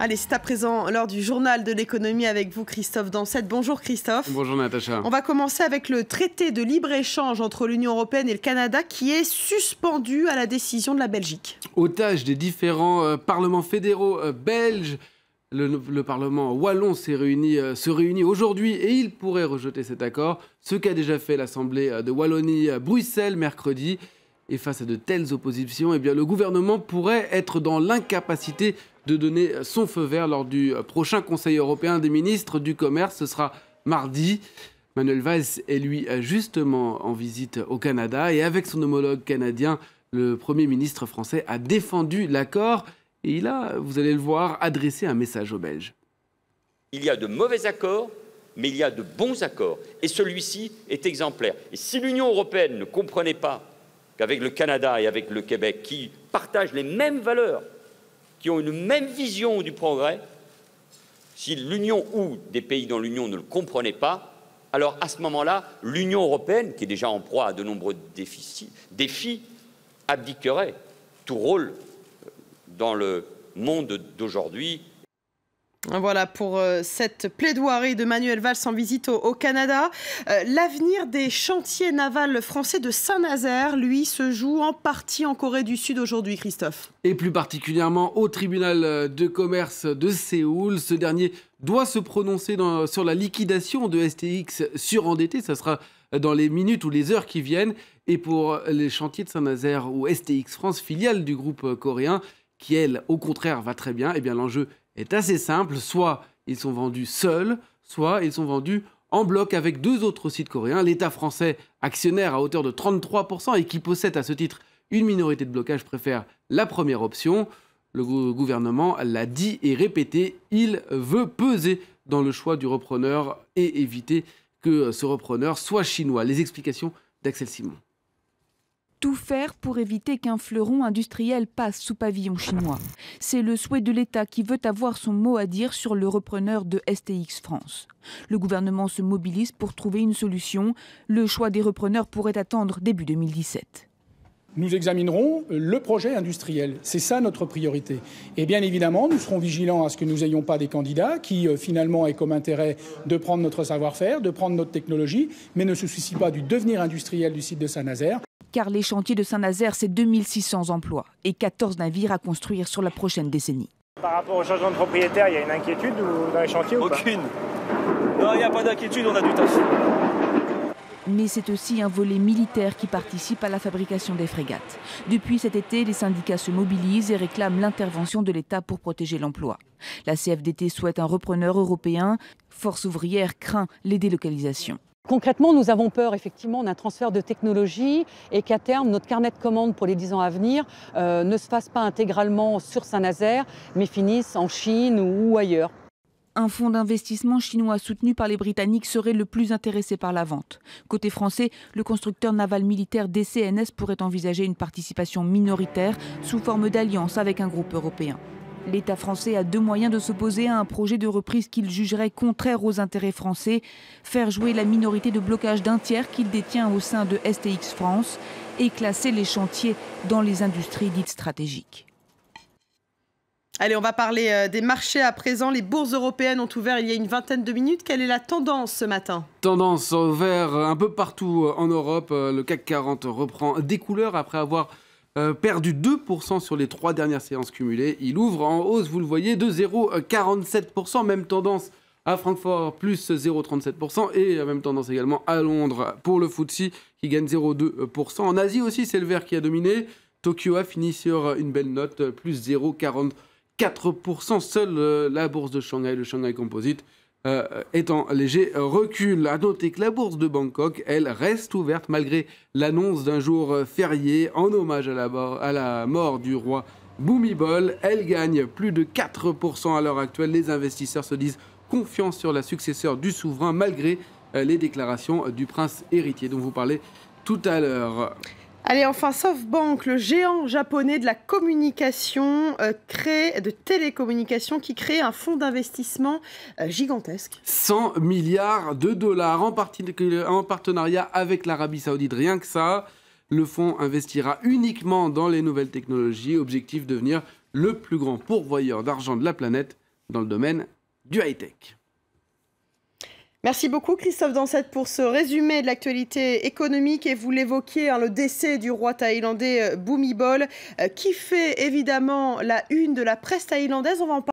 Allez, c'est à présent l'heure du journal de l'économie avec vous, Christophe Dansette. Bonjour Christophe. Bonjour Natacha. On va commencer avec le traité de libre-échange entre l'Union européenne et le Canada qui est suspendu à la décision de la Belgique. Otage des différents parlements fédéraux belges, le Parlement wallon se réunit aujourd'hui et il pourrait rejeter cet accord, ce qu'a déjà fait l'Assemblée de Wallonie à Bruxelles mercredi. Et face à de telles oppositions, eh bien, le gouvernement pourrait être dans l'incapacité de donner son feu vert lors du prochain Conseil européen des ministres du commerce. Ce sera mardi. Manuel Valls est lui justement en visite au Canada et avec son homologue canadien, le Premier ministre français a défendu l'accord et il a, vous allez le voir, adressé un message aux Belges. Il y a de mauvais accords, mais il y a de bons accords et celui-ci est exemplaire. Et si l'Union européenne ne comprenait pas qu'avec le Canada et avec le Québec, qui partagent les mêmes valeurs, qui ont une même vision du progrès, si l'Union ou des pays dans l'Union ne le comprenaient pas, alors à ce moment-là, l'Union européenne, qui est déjà en proie à de nombreux défis, abdiquerait tout rôle dans le monde d'aujourd'hui. Voilà pour cette plaidoirie de Manuel Valls en visite au Canada. L'avenir des chantiers navals français de Saint-Nazaire, lui, se joue en partie en Corée du Sud aujourd'hui, Christophe. Et plus particulièrement au tribunal de commerce de Séoul. Ce dernier doit se prononcer sur la liquidation de STX surendetté. Ça sera dans les minutes ou les heures qui viennent. Et pour les chantiers de Saint-Nazaire ou STX France, filiale du groupe coréen, qui, elle, au contraire, va très bien, eh bien l'enjeu est assez simple, soit ils sont vendus seuls, soit ils sont vendus en bloc avec deux autres sites coréens. L'État français, actionnaire à hauteur de 33% et qui possède à ce titre une minorité de blocage, préfère la première option. Le gouvernement l'a dit et répété, il veut peser dans le choix du repreneur et éviter que ce repreneur soit chinois. Les explications d'Axel Simon. Tout faire pour éviter qu'un fleuron industriel passe sous pavillon chinois. C'est le souhait de l'État qui veut avoir son mot à dire sur le repreneur de STX France. Le gouvernement se mobilise pour trouver une solution. Le choix des repreneurs pourrait attendre début 2017. Nous examinerons le projet industriel. C'est ça notre priorité. Et bien évidemment, nous serons vigilants à ce que nous n'ayons pas des candidats qui finalement aient comme intérêt de prendre notre savoir-faire, de prendre notre technologie, mais ne se soucient pas du devenir industriel du site de Saint-Nazaire. Car les chantiers de Saint-Nazaire, c'est 2600 emplois et 14 navires à construire sur la prochaine décennie. Par rapport au changement de propriétaire, il y a une inquiétude dans les chantiers ou pas ? Aucune. Non, il n'y a pas d'inquiétude, on a du taf. Mais c'est aussi un volet militaire qui participe à la fabrication des frégates. Depuis cet été, les syndicats se mobilisent et réclament l'intervention de l'État pour protéger l'emploi. La CFDT souhaite un repreneur européen. Force ouvrière craint les délocalisations. Concrètement, nous avons peur effectivement d'un transfert de technologie et qu'à terme, notre carnet de commandes pour les 10 ans à venir ne se fasse pas intégralement sur Saint-Nazaire, mais finisse en Chine ou ailleurs. Un fonds d'investissement chinois soutenu par les Britanniques serait le plus intéressé par la vente. Côté français, le constructeur naval militaire DCNS pourrait envisager une participation minoritaire sous forme d'alliance avec un groupe européen. L'État français a deux moyens de s'opposer à un projet de reprise qu'il jugerait contraire aux intérêts français, faire jouer la minorité de blocage d'un tiers qu'il détient au sein de STX France et classer les chantiers dans les industries dites stratégiques. Allez, on va parler des marchés à présent. Les bourses européennes ont ouvert il y a une vingtaine de minutes. Quelle est la tendance ce matin ? Tendance vert un peu partout en Europe. Le CAC 40 reprend des couleurs après avoir perdu 2% sur les 3 dernières séances cumulées. Il ouvre en hausse, vous le voyez, de 0,47%. Même tendance à Francfort, plus 0,37%. Et même tendance également à Londres pour le FTSE qui gagne 0,2%. En Asie aussi, c'est le vert qui a dominé. Tokyo a fini sur une belle note, plus 0,44%. Seule la bourse de Shanghai, le Shanghai Composite, est en léger recul. À noter que la bourse de Bangkok, elle, reste ouverte malgré l'annonce d'un jour férié en hommage à la mort du roi Bhumibol. Elle gagne plus de 4% à l'heure actuelle. Les investisseurs se disent confiants sur la successeur du souverain malgré les déclarations du prince héritier dont vous parlez tout à l'heure. Allez, enfin, SoftBank, le géant japonais de la communication, de télécommunications, qui crée un fonds d'investissement gigantesque. 100 milliards de dollars en partenariat avec l'Arabie Saoudite. Rien que ça, le fonds investira uniquement dans les nouvelles technologies. Objectif, devenir le plus grand pourvoyeur d'argent de la planète dans le domaine du high-tech. Merci beaucoup Christophe Dansette pour ce résumé de l'actualité économique. Et vous l'évoquiez, le décès du roi thaïlandais Bhumibol, qui fait évidemment la une de la presse thaïlandaise. On va en parler.